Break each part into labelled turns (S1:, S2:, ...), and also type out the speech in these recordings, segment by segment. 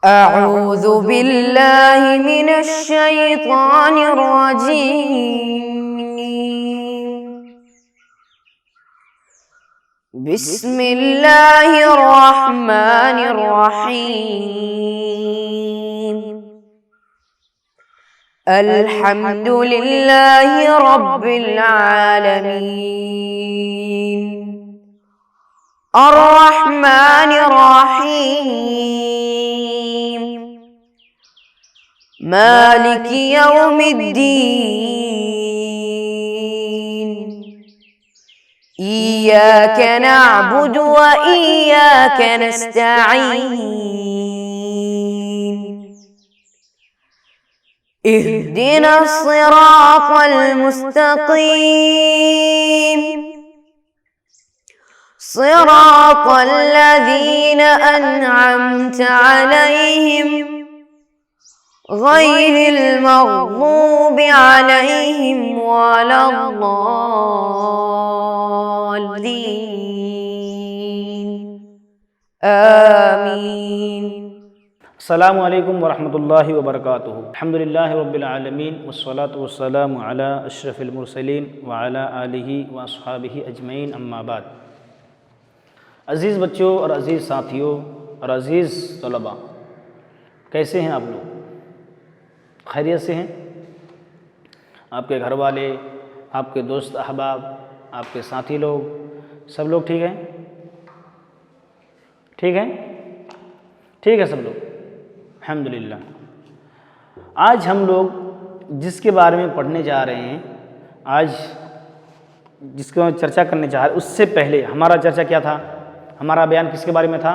S1: أعوذ بالله من الشيطان الرجيم. بسم الله الرحمن الرحيم. الحمد لله رب العالمين الرحمن الرحيم مالك يوم الدين إياك نعبد وإياك نستعين اهدنا الصراط المستقيم صراط الذين أنعمت عليهم غير المغضوب عليهم ولا الضالين آمين.
S2: السلام علیکم ورحمۃ اللہ وبرکاتہ. الحمد للہ رب العالمین والصلاة والسلام علی اشرف المرسلین وعلی آلہ واصحابہ اجمعین، اما بعد. عزیز بچوں اور عزیز ساتھیوں اور عزیز طلباء، کیسے ہیں آپ لوگ؟ خیریت سے ہیں؟ آپ کے گھر والے، آپ کے دوست احباب، آپ کے ساتھی لوگ، سب لوگ ٹھیک ہیں؟ ٹھیک ہیں؟ ٹھیک ہے سب لوگ، الحمدللہ. آج ہم لوگ جس کے بارے میں پڑھنے جا رہے ہیں، آج جس کو چرچا کرنے جا رہے ہیں، اس سے پہلے ہمارا چرچا کیا تھا؟ ہمارا بیان کس کے بارے میں تھا؟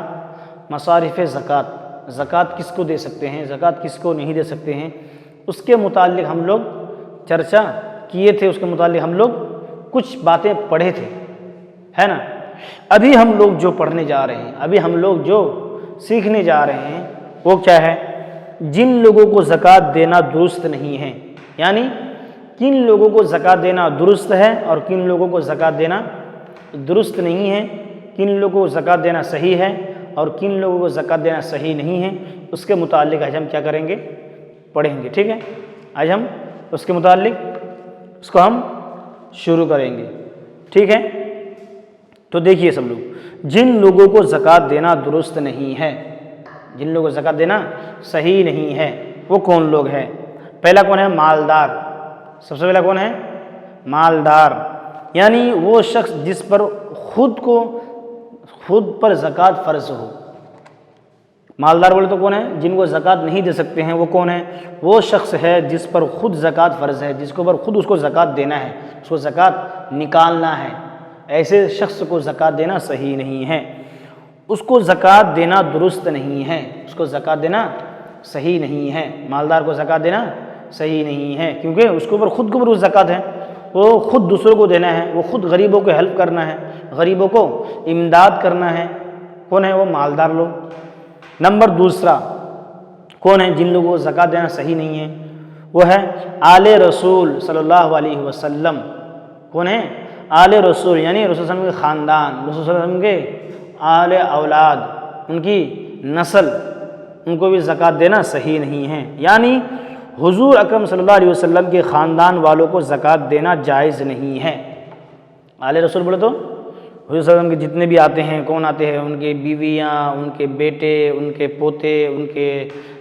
S2: مصارف زکوٰۃ. زکوٰۃ کس کو دے سکتے ہیں، زکوٰۃ کس کو نہیں دے سکتے ہیں، اس کے متعلق ہم لوگ چرچا کیے تھے. اس کے متعلق ہم لوگ کچھ باتیں پڑھے تھے، ہے نا؟ ابھی ہم لوگ جو پڑھنے جا رہے ہیں، ابھی ہم لوگ جو سیکھنے جا رہے ہیں، وہ کیا ہے؟ جن لوگوں کو زکوٰۃ دینا درست نہیں ہے، یعنی کن لوگوں کو زکوٰۃ دینا درست ہے اور کن لوگوں کو زکوٰۃ دینا درست نہیں ہے، کن لوگوں کو زکوٰۃ دینا صحیح ہے اور کن لوگوں کو زکوٰۃ دینا صحیح نہیں ہے، اس کے متعلق آج ہم کیا کریں گے؟ پڑھیں گے. ٹھیک ہے؟ آج ہم اس کے متعلق اس کو ہم شروع کریں گے. ٹھیک ہے؟ تو دیکھیے سب لوگ، جن لوگوں کو زکوٰۃ دینا درست نہیں ہے، جن لوگوں کو زکوٰۃ دینا صحیح نہیں ہے، وہ کون لوگ ہیں؟ پہلا کون ہے؟ مالدار. سب سے پہلا کون ہے؟ مالدار، یعنی وہ شخص جس پر خود پر زکوٰۃ فرض ہو. مالدار بولے تو کون ہے؟ جن کو زکوٰۃ نہیں دے سکتے ہیں، وہ کون ہے؟ وہ شخص ہے جس پر خود زکوٰۃ فرض ہے، جس کے اوپر خود اس کو زکوٰۃ دینا ہے، اس کو زکوٰۃ نکالنا ہے. ایسے شخص کو زکوٰۃ دینا صحیح نہیں ہے، اس کو زکوٰۃ دینا درست نہیں ہے، اس کو زکوٰۃ دینا صحیح نہیں ہے. مالدار کو زکوٰۃ دینا صحیح نہیں ہے، کیونکہ اس کے اوپر خود کے اوپر زکوٰۃ ہے، وہ خود دوسروں کو دینا ہے، وہ خود غریبوں کو ہیلپ کرنا ہے، غریبوں کو امداد کرنا ہے. کون ہے وہ؟ مالدار لوگ. نمبر دوسرا کون ہے جن لوگوں کو زکوٰۃ دینا صحیح نہیں ہے؟ وہ ہے آل رسول صلی اللہ علیہ وسلم. کون ہے؟ آل رسول، یعنی رسول صلی اللہ علیہ وسلم کے خاندان، رسول صلی اللہ علیہ وسلم کے آل اولاد، ان کی نسل، ان کو بھی زکوٰۃ دینا صحیح نہیں ہے. یعنی حضور اکرم صلی اللہ علیہ وسلم کے خاندان والوں کو زکوٰۃ دینا جائز نہیں ہے. آل رسول بولے تو حضور صلی اللہ علیہ وسلم کے جتنے بھی آتے ہیں، کون آتے ہیں؟ ان کے بیویاں، ان کے بیٹے، ان کے پوتے، ان کے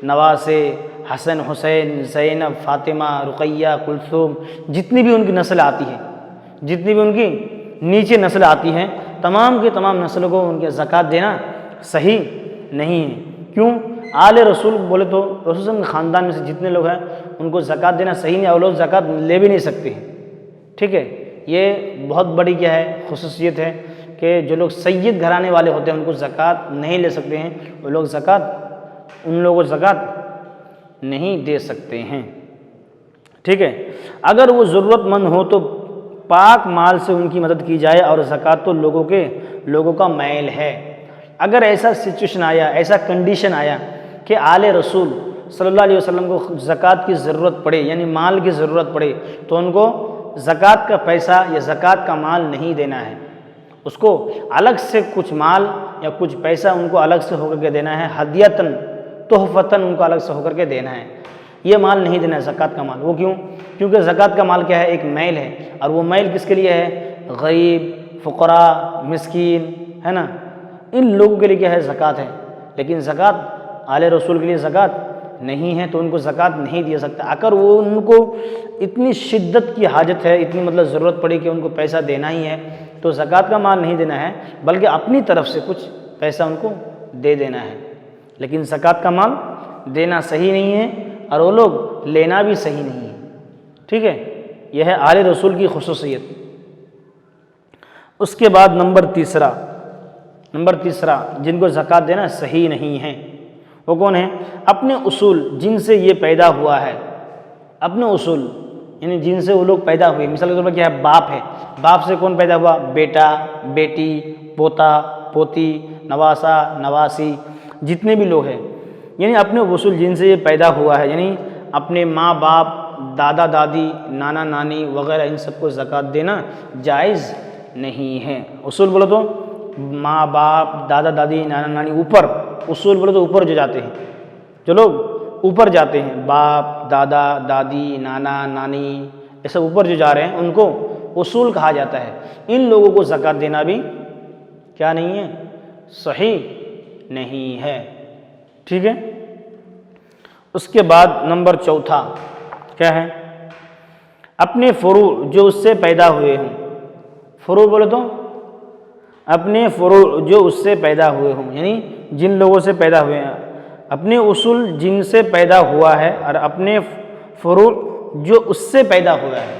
S2: نواسے، حسن، حسین، زینب، فاطمہ، رقیہ، کلثوم، جتنی بھی ان کی نسل آتی ہے، جتنی بھی ان کی نیچے نسل آتی ہیں، تمام کی تمام نسلوں کو ان کے زکوٰۃ دینا صحیح نہیں ہے. کیوں؟ آل رسول بولے تو رسول صلی اللہ علیہ وسلم کے خاندان میں سے جتنے لوگ ہیں، ان کو زکوٰۃ دینا صحیح نہیں، اور لوگ زکوٰۃ لے بھی نہیں سکتے ہیں. ٹھیک ہے؟ یہ بہت بڑی کیا ہے؟ خصوصیت ہے کہ جو لوگ سید گھرانے والے ہوتے ہیں، ان کو زکوٰۃ نہیں لے سکتے ہیں، وہ لوگ ان لوگوں کو زکوٰۃ نہیں دے سکتے ہیں. ٹھیک ہے؟ اگر وہ ضرورت مند ہو تو پاک مال سے ان کی مدد کی جائے، اور زکوٰۃ تو لوگوں کا میل ہے. اگر ایسا سچویشن آیا، ایسا کنڈیشن آیا کہ آل رسول صلی اللہ علیہ وسلم کو زکوٰۃ کی ضرورت پڑے، یعنی مال کی ضرورت پڑے، تو ان کو زکوٰۃ کا پیسہ یا زکوٰۃ کا مال نہیں دینا ہے، اس کو الگ سے کچھ مال یا کچھ پیسہ ان کو الگ سے ہو کر کے دینا ہے، ہدیتاً. تو تحفتاً ان کو الگ سے ہو کر کے دینا ہے. یہ مال نہیں دینا ہے زکوٰۃ کا مال. وہ کیوں؟ کیونکہ زکوٰۃ کا مال کیا ہے؟ ایک میل ہے, اور وہ میل کس کے لیے ہے؟ غریب, فقراء, مسکین, ہے نا, ان لوگوں کے لیے کیا ہے؟ زکوٰۃ ہے. لیکن زکوٰۃ آل رسول کے لیے زکوٰۃ نہیں ہے, تو ان کو زکوٰۃ نہیں دیا سکتا. اگر وہ ان کو اتنی شدت کی حاجت ہے, اتنی مطلب ضرورت پڑی کہ ان کو پیسہ دینا ہی ہے, تو زکوٰۃ کا مال نہیں دینا ہے, بلکہ اپنی طرف سے کچھ پیسہ ان کو دے دینا ہے. لیکن زکوٰۃ کا مال دینا صحیح نہیں ہے, اور وہ لوگ لینا بھی صحیح نہیں ہے. ٹھیک ہے, یہ ہے آل رسول کی خصوصیت. اس کے بعد نمبر تیسرا جن کو زکوٰۃ دینا صحیح نہیں ہے, وہ کون ہیں؟ اپنے اصول جن سے یہ پیدا ہوا ہے. اپنے اصول یعنی جن سے وہ لوگ پیدا ہوئے. مثال کے طور پر کیا ہے؟ باپ ہے. باپ سے کون پیدا ہوا؟ بیٹا, بیٹی, پوتا, پوتی, نواسا, نواسی, جتنے بھی لوگ ہیں. یعنی اپنے اصول جن سے یہ پیدا ہوا ہے, یعنی اپنے ماں باپ, دادا دادی, نانا نانی وغیرہ, ان سب کو زکوٰۃ دینا جائز نہیں ہے. اصول بولو تو ماں باپ, دادا دادی, نانا نانی, اوپر اصول بولو تو اوپر جو جاتے ہیں, جو لوگ اوپر جاتے ہیں, باپ, دادا دادی, نانا نانی, یہ سب اوپر جو جا رہے ہیں, ان کو اصول کہا جاتا ہے. ان لوگوں کو زکوٰۃ دینا بھی کیا نہیں ہے؟ صحیح نہیں ہے. ٹھیک ہے. اس کے بعد نمبر چوتھا کیا ہے؟ اپنے فروع جو اس سے پیدا ہوئے ہوں. فروع بولے تو اپنے فروع جو اس سے پیدا ہوئے ہوں, یعنی جن لوگوں سے پیدا ہوئے ہیں. اپنے اصول جن سے پیدا ہوا ہے, اور اپنے فروع جو اس سے پیدا ہوا ہے,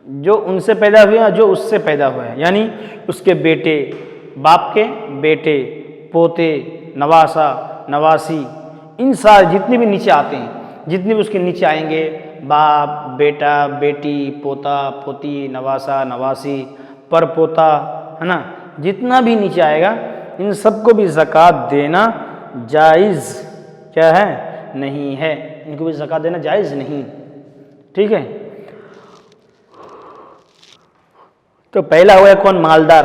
S2: جو ان سے پیدا ہوئے ہیں, جو اس سے پیدا ہوا ہے. یعنی اس کے بیٹے, باپ کے بیٹے, پوتے, نواسا, نواسی, ان سارے جتنے بھی نیچے آتے ہیں, جتنے بھی اس کے نیچے آئیں گے, باپ, بیٹا, بیٹی, پوتا, پوتی, نواسا, نواسی, پر پوتا, ہے نا, جتنا بھی نیچے آئے گا, ان سب کو بھی زکوٰۃ دینا جائز کیا ہے؟ نہیں ہے. ان کو بھی زکوٰۃ دینا جائز نہیں. ٹھیک ہے. تو پہلا ہوا ہے کون؟ مالدار.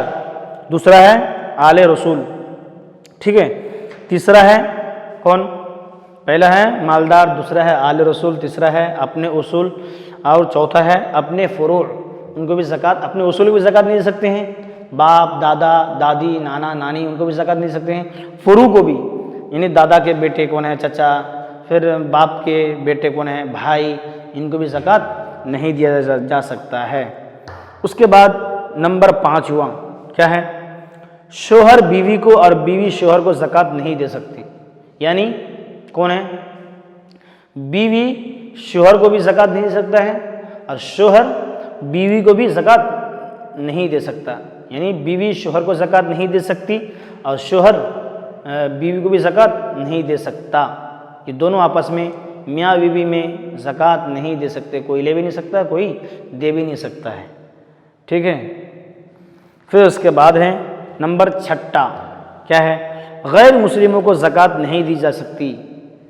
S2: دوسرا ہے آل رسول. ٹھیک ہے. تیسرا ہے کون؟ پہلا ہے مالدار, دوسرا ہے آل رسول, تیسرا ہے اپنے اصول, اور چوتھا ہے اپنے فروع. ان کو بھی زکوٰۃ, اپنے اصول کو بھی زکوٰۃ نہیں دے سکتے ہیں. باپ, دادا, دادی, نانا, نانی, ان کو بھی زکوٰۃ نہیں دے سکتے ہیں. فروع کو بھی, یعنی دادا کے بیٹے کون ہے؟ چچا. پھر باپ کے بیٹے کون ہے؟ بھائی. ان کو بھی زکوٰۃ نہیں دیا جا سکتا ہے. اس کے بعد نمبر 5 ہوا کیا ہے؟ شوہر بیوی کو اور بیوی شوہر کو زکوٰۃ نہیں دے سکتی. یعنی کون ہے؟ بیوی شوہر کو بھی زکوٰۃ نہیں دے سکتا ہے, اور شوہر بیوی کو بھی زکوٰۃ نہیں دے سکتا. یعنی بیوی شوہر کو زکوٰۃ نہیں دے سکتی, اور شوہر بیوی کو بھی زکوٰۃ نہیں دے سکتا. یہ دونوں آپس میں میاں بیوی میں زکوٰۃ نہیں دے سکتے. کوئی لے بھی نہیں سکتا, کوئی دے بھی نہیں سکتا ہے. ٹھیک ہے. پھر اس کے بعد ہے نمبر 6 کیا ہے؟ غیر مسلموں کو زکوٰۃ نہیں دی جا سکتی.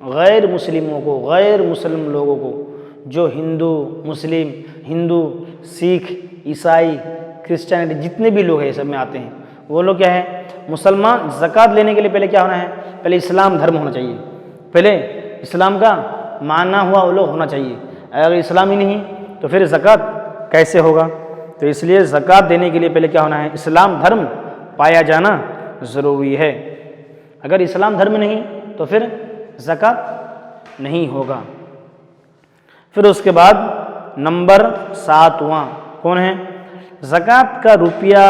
S2: غیر مسلموں کو, غیر مسلم لوگوں کو, جو ہندو, سکھ, عیسائی, کرسچینٹی, جتنے بھی لوگ ہیں سب میں آتے ہیں, وہ لوگ کیا ہے؟ مسلمان. زکوٰۃ لینے کے لیے پہلے کیا ہونا ہے؟ پہلے اسلام دھرم ہونا چاہیے. پہلے اسلام کا ماننا ہوا وہ لوگ ہونا چاہیے. اگر اسلام ہی نہیں تو پھر زکوٰۃ کیسے ہوگا؟ تو اس لیے زکوٰۃ دینے کے لیے پہلے کیا ہونا ہے؟ اسلام دھرم پایا جانا ضروری ہے. اگر اسلام دھرم نہیں تو پھر زکوٰۃ نہیں ہوگا. پھر اس کے بعد نمبر 7واں کون ہے؟ زکوٰۃ کا روپیہ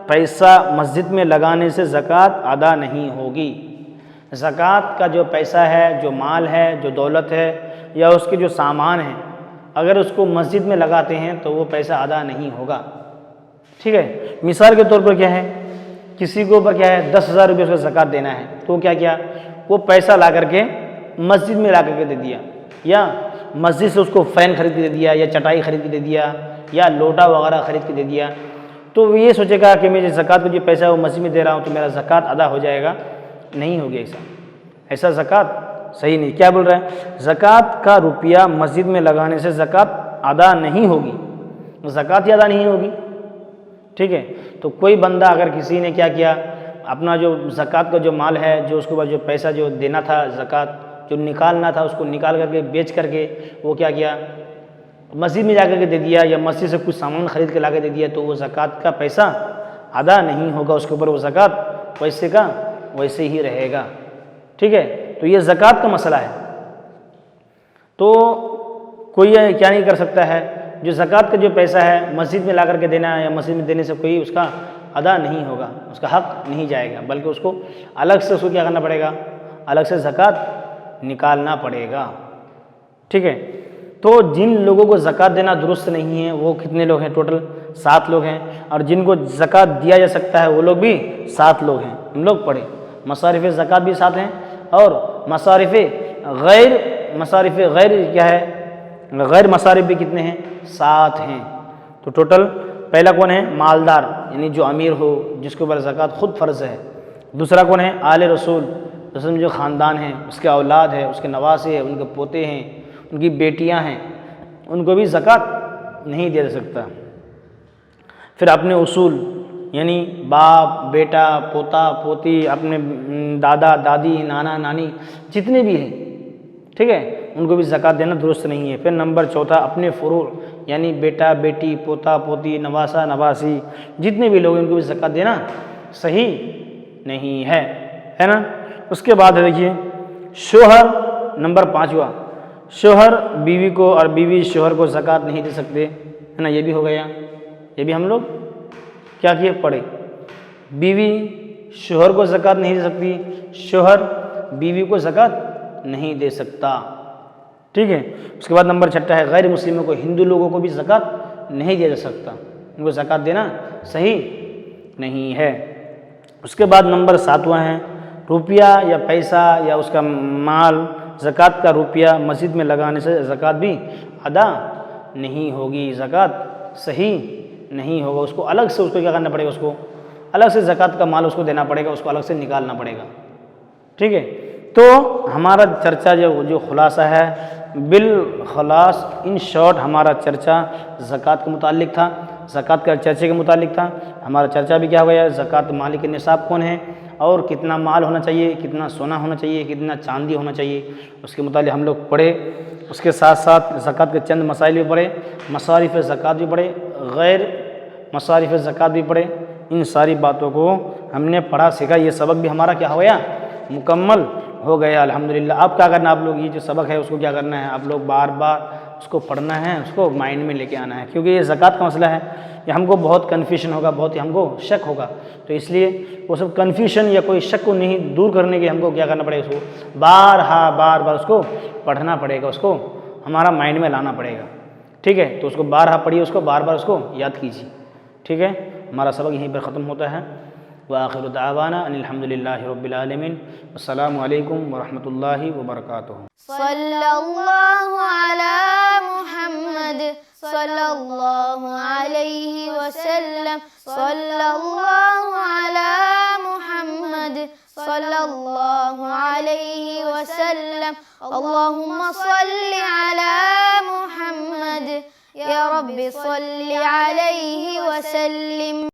S2: پیسہ مسجد میں لگانے سے زکوٰۃ ادا نہیں ہوگی. زکوٰۃ کا جو پیسہ ہے, جو مال ہے, جو دولت ہے, یا اس کے جو سامان ہیں, اگر اس کو مسجد میں لگاتے ہیں تو وہ پیسہ ادا نہیں ہوگا. ٹھیک ہے. مثال کے طور پر کیا ہے؟ کسی کے اوپر کیا ہے؟ 10,000 روپئے اس کو زکوٰۃ دینا ہے, تو کیا کیا؟ وہ پیسہ لا کر کے مسجد میں لا کر کے دے دیا, یا مسجد سے اس کو فین خرید کے دے دیا, یا چٹائی خرید کے دے دیا, یا لوٹا وغیرہ خرید کے دے دیا. تو وہ یہ سوچے گا کہ میں زکوٰۃ کو جو پیسہ ہے وہ مسجد میں دے رہا ہوں تو میرا زکوٰۃ ادا ہو جائے گا. نہیں ہوگی. ایسا زکوٰۃ صحیح نہیں. کیا بول رہا ہے؟ زکوٰۃ کا روپیہ مسجد میں لگانے سے زکوٰۃ ادا نہیں ہوگی. زکوٰۃ ہی ادا نہیں ہوگی. ٹھیک ہے. تو کوئی بندہ اگر کسی نے کیا کیا, اپنا جو زکوٰۃ کا جو مال ہے، جو اس کے بعد جو پیسہ جو دینا تھا زکوٰۃ جو نکالنا تھا، اس کو نکال کر کے بیچ کر کے وہ کیا کیا، مسجد میں جا کر کے دے دیا، یا مسجد سے کچھ سامان خرید کے لا کے دے دیا، تو وہ زکوٰۃ کا پیسہ ادا نہیں ہوگا، اس کے اوپر وہ زکوٰۃ ویسے کا ویسے ہی رہے گا، ٹھیک ہے۔ تو یہ زکوٰۃ کا مسئلہ ہے۔ تو کوئی کیا نہیں کر سکتا ہے، جو زکوٰۃ کا جو پیسہ ہے مسجد میں لا کر کے دینا ہے، یا مسجد میں دینے سے کوئی اس کا ادا نہیں ہوگا، اس کا حق نہیں جائے گا، بلکہ اس کو الگ سے اس کو کیا کرنا پڑے گا، الگ سے زکوٰۃ نکالنا پڑے گا، ٹھیک ہے۔ تو جن لوگوں کو زکوٰۃ دینا درست نہیں ہے وہ کتنے لوگ ہیں؟ ٹوٹل 7 لوگ ہیں، اور جن کو زکوٰۃ دیا جا سکتا ہے وہ لوگ بھی 7 لوگ ہیں۔ ہم لوگ پڑھے مصارف زکوٰۃ بھی 7 ہیں، اور مصارف غیر کیا ہے، غیر مصارف بھی کتنے ہیں؟ 7 ہیں۔ تو ٹوٹل پہلا کون ہے؟ مالدار، یعنی جو امیر ہو، جس کے اوپر زکوٰۃ خود فرض ہے۔ دوسرا کون ہے؟ آل رسول، رسول میں جو خاندان ہے، اس کے اولاد ہے، اس کے نواسے ہیں، ان کے پوتے ہیں، ان کی بیٹیاں ہیں، ان کو بھی زکوٰۃ نہیں دیا جا سکتا۔ پھر اپنے اصول، یعنی باپ، بیٹا، پوتا، پوتی، اپنے دادا، دادی، نانا، نانی، جتنے بھی ہیں، ٹھیک ہے، ان کو بھی زکوٰۃ دینا درست نہیں ہے۔ پھر نمبر 4 اپنے فروع، یعنی بیٹا، بیٹی، پوتا، پوتی، نواسا، نواسی، جتنے بھی لوگ ہیں ان کو بھی زکوٰۃ دینا صحیح نہیں ہے نا۔ اس کے بعد دیکھیے شوہر، نمبر 5واں، شوہر بیوی کو اور بیوی شوہر کو زکوٰۃ نہیں دے سکتے، ہے نا، یہ بھی ہو گیا، یہ بھی ہم لوگ کیا کیے، پڑھے۔ بیوی شوہر کو زکوٰۃ نہیں دے سکتی، شوہر بیوی کو زکوٰۃ نہیں دے سکتا، ٹھیک ہے۔ اس کے بعد نمبر 6 ہے غیر مسلموں کو، ہندو لوگوں کو بھی زکوٰۃ نہیں دیا جا سکتا، ان کو زکوٰۃ دینا صحیح نہیں ہے۔ اس کے بعد نمبر 7واں ہے روپیہ یا پیسہ یا اس کا مال، زکوٰۃ کا روپیہ مسجد میں لگانے سے زکوٰۃ بھی ادا نہیں ہوگی، زکوٰۃ صحیح نہیں ہوگا، اس کو الگ سے اس کو کیا کرنا پڑے گا، اس کو الگ سے زکوٰۃ کا مال اس کو دینا پڑے گا، اس کو الگ سے نکالنا پڑے گا، ٹھیک ہے۔ تو ہمارا چرچا جو خلاصہ ہے، بالخلاص ان شارٹ ہمارا چرچا زکوٰۃ کے متعلق تھا، زکوٰۃ کا چرچے کے متعلق تھا۔ ہمارا چرچا بھی کیا ہو گیا، زکوٰۃ مالک نصاب کون ہے، اور کتنا مال ہونا چاہیے، کتنا سونا ہونا چاہیے، کتنا چاندی ہونا چاہیے، اس کے متعلق ہم لوگ پڑھے۔ اس کے ساتھ ساتھ زکوٰۃ کے چند مسائل بھی پڑھے، مصارف زکوٰۃ بھی پڑھے، غیر مصارف زکوٰۃ بھی پڑھے۔ ان ساری باتوں کو ہم نے پڑھا سیکھا، یہ سبق بھی ہمارا کیا ہو گیا، مکمل ہو گیا الحمدللہ۔ اب کیا کرنا، آپ لوگ یہ جو سبق ہے اس کو کیا کرنا ہے، آپ لوگ بار بار اس کو پڑھنا ہے، اس کو مائنڈ میں لے کے آنا ہے، کیونکہ یہ زکوٰۃ کا مسئلہ ہے، یہ ہم کو بہت کنفیوژن ہوگا، بہت ہی ہم کو شک ہوگا، تو اس لیے وہ سب کنفیوژن یا کوئی شک کو نہیں دور کرنے کے ہم کو کیا کرنا پڑے گا، اس کو بار بار اس کو پڑھنا پڑے گا، اس کو ہمارا مائنڈ میں لانا پڑے گا، ٹھیک ہے۔ تو اس کو بار پڑھیے، اس کو بار اس کو یاد کیجیے، ٹھیک ہے۔ ہمارا سبق یہیں پر ختم ہوتا ہے۔ وآخر دعوانا ان الحمدللہ رب العالمین، السلام علیکم ورحمۃ اللہ وبرکاتہ۔
S3: صلی اللہ علی محمد صلی اللہ علیہ وسلم، صلی اللہ علی محمد صلی اللہ علیہ وسلم، اللہم صلی علی محمد یا رب صلی علیہ وسلم۔